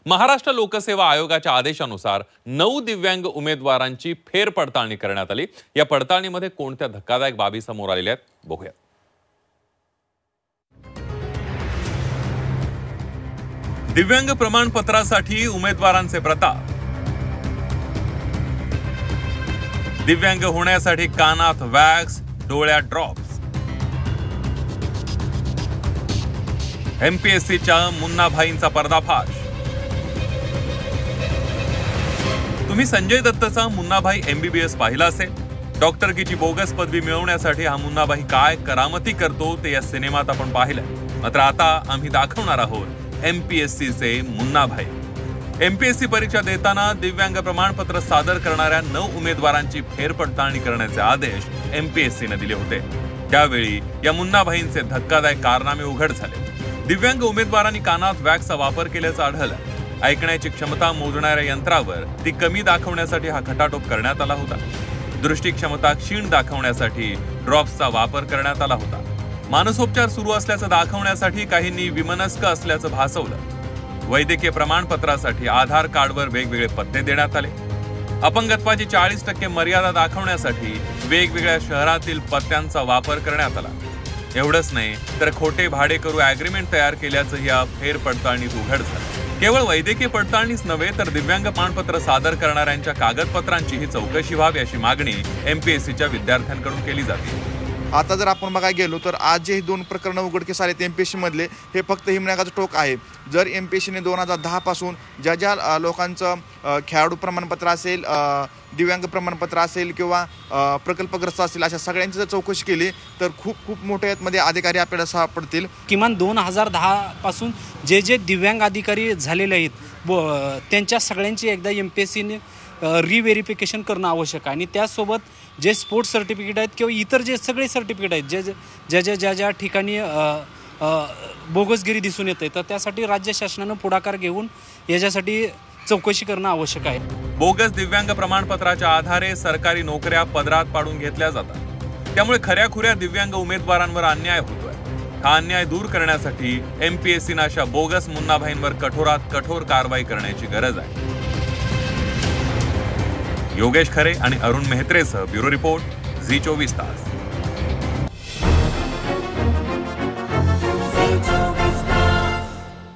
महाराष्ट्र लोकसेवा आयोगाच्या आदेशानुसार 9 दिव्यांग उमेदवारांची फेरपडताळणी करण्यात आली। या पडताळणीमध्ये कोणत्या धक्कादायक बाबी समोर आलेल्या आहेत बघूया। दिव्यांग प्रमाणपत्रासाठी उमेदवारांचे प्रताप। दिव्यांग होण्यासाठी कानात वॅक्स, डोळ्यात ड्रॉप्स। एमपीएससीच्या मुन्नाभाईंचा पर्दाफाश। तुम्ही संजय दत्तचा मुन्नाभाई MBBS पाहिला असेल। डॉक्टरकीची बोगस पदवी मिळवण्यासाठी हा मुन्नाभाई काय करामती करतो ते या सिनेमात आपण पाहिलं। मात्र आता आम्ही दाखवणार आहोत एमपीएससीचे मुन्नाभाई। एमपीएससी परीक्षा देताना दिव्यांग प्रमाणपत्र सादर करणाऱ्या 9 उमेदवारांची फेरपडताळणी करण्याचे आदेश एमपीएससीने दिले होते। त्यावेळी या मुन्नाभाईंचे धक्कादायक कारनामे उघड झाले। दिव्यांग उमेदवारांनी कानात वॅक्सचा वापर केल्याचं आढळलं। ऐकण्याची क्षमता मोजणाऱ्या यंत्रावर ती कमी दाखवण्यासाठी हा खटाटोप करण्यात आला होता। दृष्टी क्षमता क्षीण दाखवण्यासाठी ड्रॉप्सचा वापर करण्यात आला होता। मानसोपचार सुरू असल्याचं दाखवण्यासाठी काहींनी विमनस्क असल्याचं भासवलं। वैद्यकीय प्रमाणपत्रासाठी आधार कार्डवर वेगवेगळे पत्ते देण्यात आले। अपंगत्वाची 40% मर्यादा दाखवण्यासाठी वेगवेगळ्या शहरातील पत्त्यांचा वापर करण्यात आला। एवढंच नाही तर खोटे भाडे करू ॲग्रीमेंट तयार केल्याचं या फेरपडताळणीत उघड झालं। केवळ वैद्यकीय पडताळणीच नव्हे तर दिव्यांग प्रमाणपत्र सादर करणाऱ्यांच्या कागदपत्रांचीही चौकशी व्हावी अशी मागणी एमपीएससीच्या विद्यार्थ्यांकडून केली जाते। आता जर आपण बघायला गेलो तर आज जे 2 प्रकरणं उघडकीस आलेत एमपीएससी मधले, हे फक्त हिमनगाचं टोक आहे। जर एमपीएससीने 2010 पासून ज्या लोकांचं खेळाडू प्रमाणपत्र असेल, दिव्यांग प्रमाणपत्र असेल किंवा प्रकल्पग्रस्त असेल, अशा सगळ्यांची जर चौकशी केली तर खूप मोठ्या यामध्ये अधिकारी आपल्याला सापडतील। किमान 2010 पासून जे दिव्यांग अधिकारी झालेले आहेत त्यांच्या सगळ्यांची एकदा एमपीएससीने रिव्हेरिफिकेशन करणं आवश्यक आहे। आणि त्यासोबत जे स्पोर्ट्स सर्टिफिकेट आहेत किंवा इतर जे सगळे सर्टिफिकेट आहेत ज्या ठिकाणी बोगसगिरी दिसून येते तर त्यासाठी राज्य शासनानं पुढाकार घेऊन याच्यासाठी चौकशी करणं आवश्यक आहे। बोगस दिव्यांग प्रमाणपत्राच्या आधारे सरकारी नोकऱ्या पदरात पाडून घेतल्या जातात। त्यामुळे खऱ्याखुऱ्या दिव्यांग उमेदवारांवर अन्याय होतोय। हा अन्याय दूर करण्यासाठी एमपीएससीनं अशा बोगस मुन्नाभाईंवर कठोरात कठोर कारवाई करण्याची गरज आहे। योगेश खरे आणि अरुण मेहत्रेसह ब्युरो रिपोर्ट झी 24 तास।